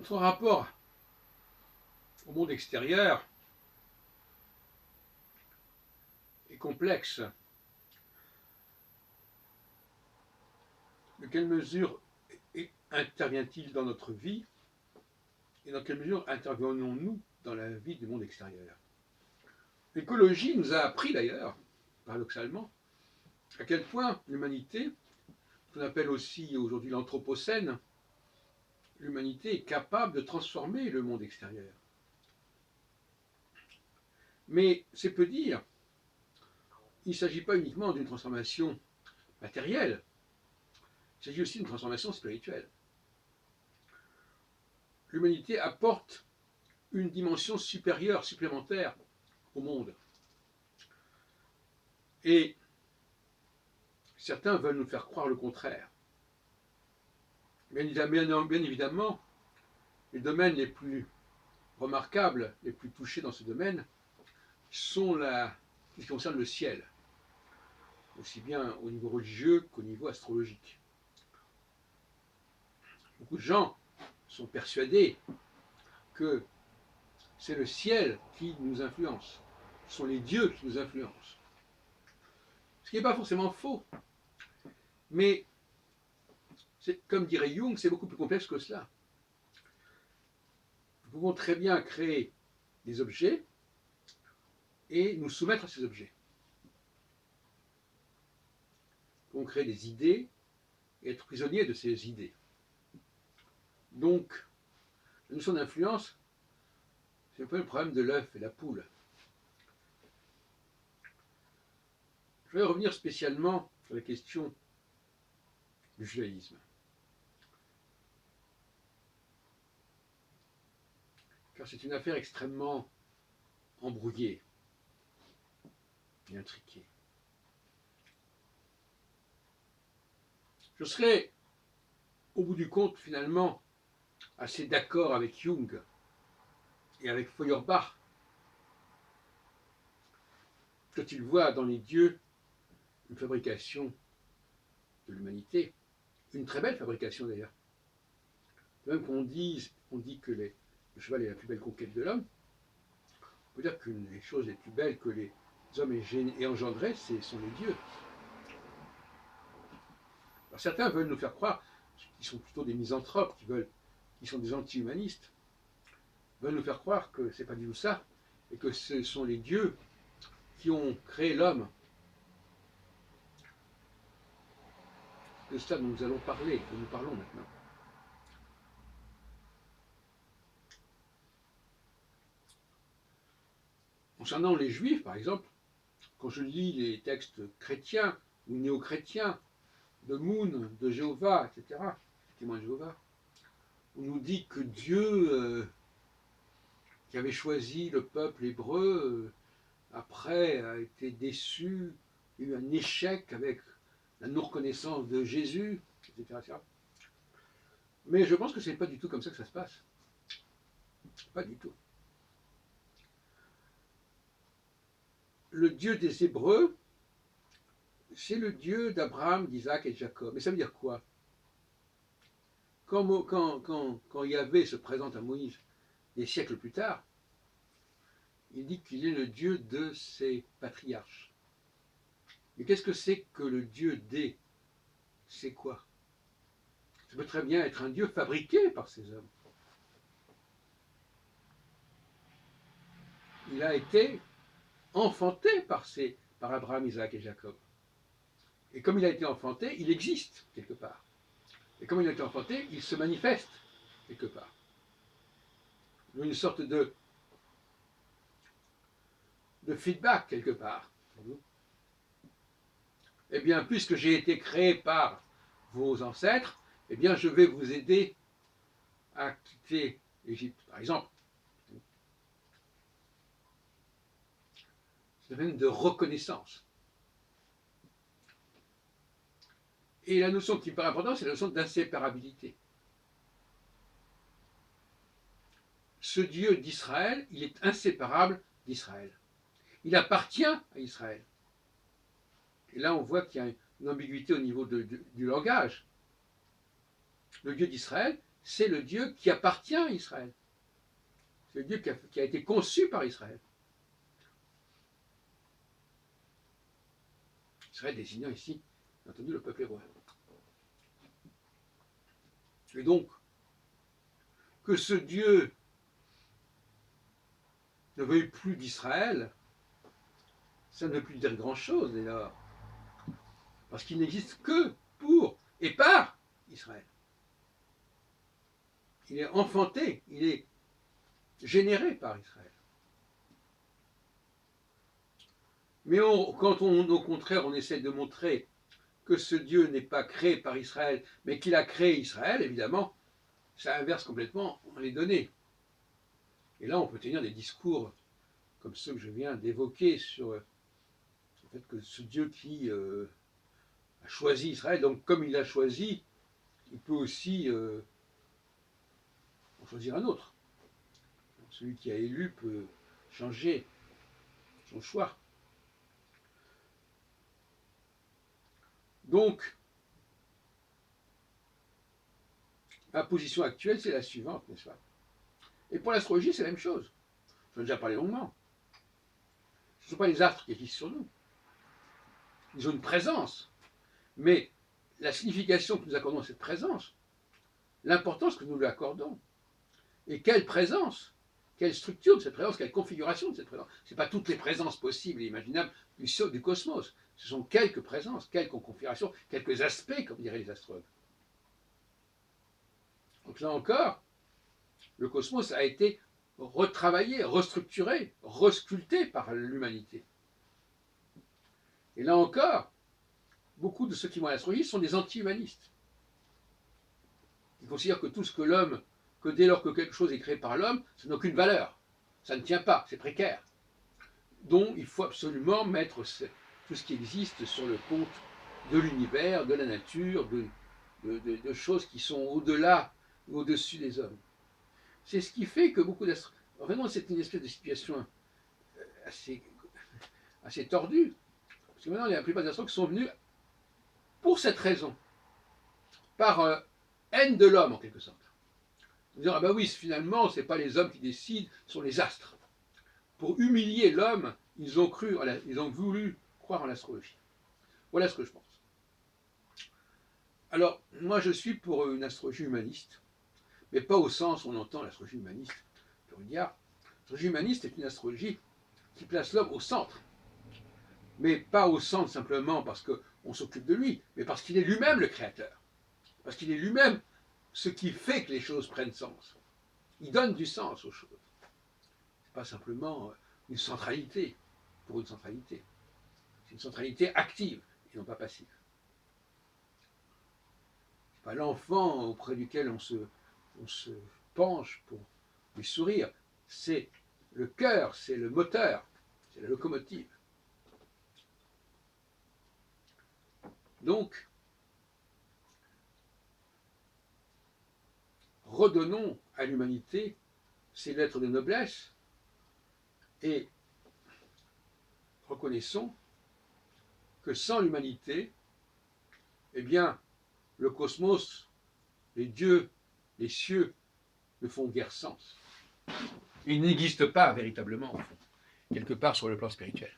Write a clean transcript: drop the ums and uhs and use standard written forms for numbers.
Notre rapport au monde extérieur est complexe. De quelle mesure intervient-il dans notre vie et dans quelle mesure intervenons-nous dans la vie du monde extérieur? L'écologie nous a appris d'ailleurs, paradoxalement, à quel point l'humanité, qu'on appelle aussi aujourd'hui l'anthropocène, l'humanité est capable de transformer le monde extérieur. Mais c'est peu dire, il ne s'agit pas uniquement d'une transformation matérielle, il s'agit aussi d'une transformation spirituelle. L'humanité apporte une dimension supérieure, supplémentaire au monde. Et certains veulent nous faire croire le contraire. Bien évidemment, les domaines les plus remarquables, les plus touchés dans ce domaine, sont ce qui concerne le ciel, aussi bien au niveau religieux qu'au niveau astrologique. Beaucoup de gens sont persuadés que c'est le ciel qui nous influence, ce sont les dieux qui nous influencent. Ce qui n'est pas forcément faux, mais comme dirait Jung, c'est beaucoup plus complexe que cela. Nous pouvons très bien créer des objets et nous soumettre à ces objets. Nous pouvons créer des idées et être prisonniers de ces idées. Donc, la notion d'influence, c'est un peu le problème de l'œuf et la poule. Je vais revenir spécialement sur la question du judaïsme. Car c'est une affaire extrêmement embrouillée et intriquée. Je serai, au bout du compte, finalement, assez d'accord avec Jung et avec Feuerbach quand il voit dans les dieux une fabrication de l'humanité, une très belle fabrication d'ailleurs. Même qu'on dit que le cheval est la plus belle conquête de l'homme, on peut dire qu'une des choses les plus belles que les hommes aient engendrées, ce sont les dieux. Alors certains veulent nous faire croire, qui sont plutôt des misanthropes, qui sont des anti-humanistes, veulent nous faire croire que c'est pas du tout ça, et que ce sont les dieux qui ont créé l'homme. C'est de ça dont nous allons parler, que nous parlons maintenant. Concernant les juifs, par exemple, quand je lis les textes chrétiens ou néo-chrétiens de Moon, de Jéhovah, etc., témoin de Jéhovah, on nous dit que Dieu, qui avait choisi le peuple hébreu, après a été déçu, il y a eu un échec avec la non-reconnaissance de Jésus, etc., etc. Mais je pense que ce n'est pas du tout comme ça que ça se passe. Pas du tout. Le Dieu des Hébreux, c'est le Dieu d'Abraham, d'Isaac et de Jacob. Mais ça veut dire quoi? Quand Yahvé se présente à Moïse des siècles plus tard, il dit qu'il est le Dieu de ses patriarches. Mais qu'est-ce que c'est que le Dieu des? C'est quoi? Ça peut très bien être un Dieu fabriqué par ces hommes. Il a été enfanté par Abraham, Isaac et Jacob. Et comme il a été enfanté, il existe quelque part. Et comme il a été enfanté, il se manifeste quelque part. Une sorte de feedback quelque part. Eh bien, puisque j'ai été créé par vos ancêtres, eh bien, je vais vous aider à quitter l'Égypte, par exemple. C'est un phénomène de reconnaissance. Et la notion qui me paraît importante, c'est la notion d'inséparabilité. Ce Dieu d'Israël, il est inséparable d'Israël. Il appartient à Israël. Et là, on voit qu'il y a une ambiguïté au niveau du langage. Le Dieu d'Israël c'est le Dieu qui appartient à Israël. C'est le Dieu qui a été conçu par Israël. Israël désignant ici, bien entendu, le peuple hébreu. Et donc, que ce Dieu ne veuille plus d'Israël, ça ne veut plus dire grand-chose dès lors. Parce qu'il n'existe que pour et par Israël. Il est enfanté, il est généré par Israël. Mais quand au contraire, on essaie de montrer que ce Dieu n'est pas créé par Israël, mais qu'il a créé Israël, évidemment, ça inverse complètement les données. Et là, on peut tenir des discours comme ceux que je viens d'évoquer sur le fait que ce Dieu qui a choisi Israël, donc comme il l'a choisi, il peut aussi en choisir un autre. Celui qui a élu peut changer son choix. Donc, ma position actuelle, c'est la suivante, n'est-ce pas? Et pour l'astrologie, c'est la même chose. J'en ai déjà parlé longuement. Ce ne sont pas les astres qui agissent sur nous. Ils ont une présence. Mais la signification que nous accordons à cette présence, l'importance que nous lui accordons, et quelle présence, quelle structure de cette présence, quelle configuration de cette présence. Ce n'est pas toutes les présences possibles et imaginables du cosmos. Ce sont quelques présences, quelques configurations, quelques aspects, comme diraient les astrologues. Donc là encore, le cosmos a été retravaillé, restructuré, resculpté par l'humanité. Et là encore, beaucoup de ceux qui vont à l'astrologie sont des anti-humanistes. Ils considèrent que tout ce que l'homme, que dès lors que quelque chose est créé par l'homme, ça n'a aucune valeur. Ça ne tient pas, c'est précaire. Donc il faut absolument mettre tout ce qui existe sur le compte de l'univers, de la nature, de choses qui sont au-delà, au-dessus des hommes. C'est ce qui fait que beaucoup d'astrologues... Vraiment, c'est une espèce de situation assez tordue. Parce que maintenant, la plupart des astrologues sont venus pour cette raison, par haine de l'homme en quelque sorte. Dire, ah ben oui, finalement, ce n'est pas les hommes qui décident, ce sont les astres. Pour humilier l'homme, ils ont voulu croire en l'astrologie. Voilà ce que je pense. Alors, moi je suis pour une astrologie humaniste, mais pas au sens où on entend l'astrologie humaniste. Je veux dire, l'astrologie humaniste est une astrologie qui place l'homme au centre. Mais pas au centre simplement parce qu'on s'occupe de lui, mais parce qu'il est lui-même le créateur. Parce qu'il est lui-même ce qui fait que les choses prennent sens. Il donne du sens aux choses. Ce n'est pas simplement une centralité pour une centralité. C'est une centralité active et non pas passive. Ce n'est pas l'enfant auprès duquel on se penche pour lui sourire. C'est le cœur, c'est le moteur, c'est la locomotive. Donc, redonnons à l'humanité ses lettres de noblesse et reconnaissons que sans l'humanité, eh bien, le cosmos, les dieux, les cieux ne font guère sens. Ils n'existent pas véritablement, au fond, quelque part sur le plan spirituel.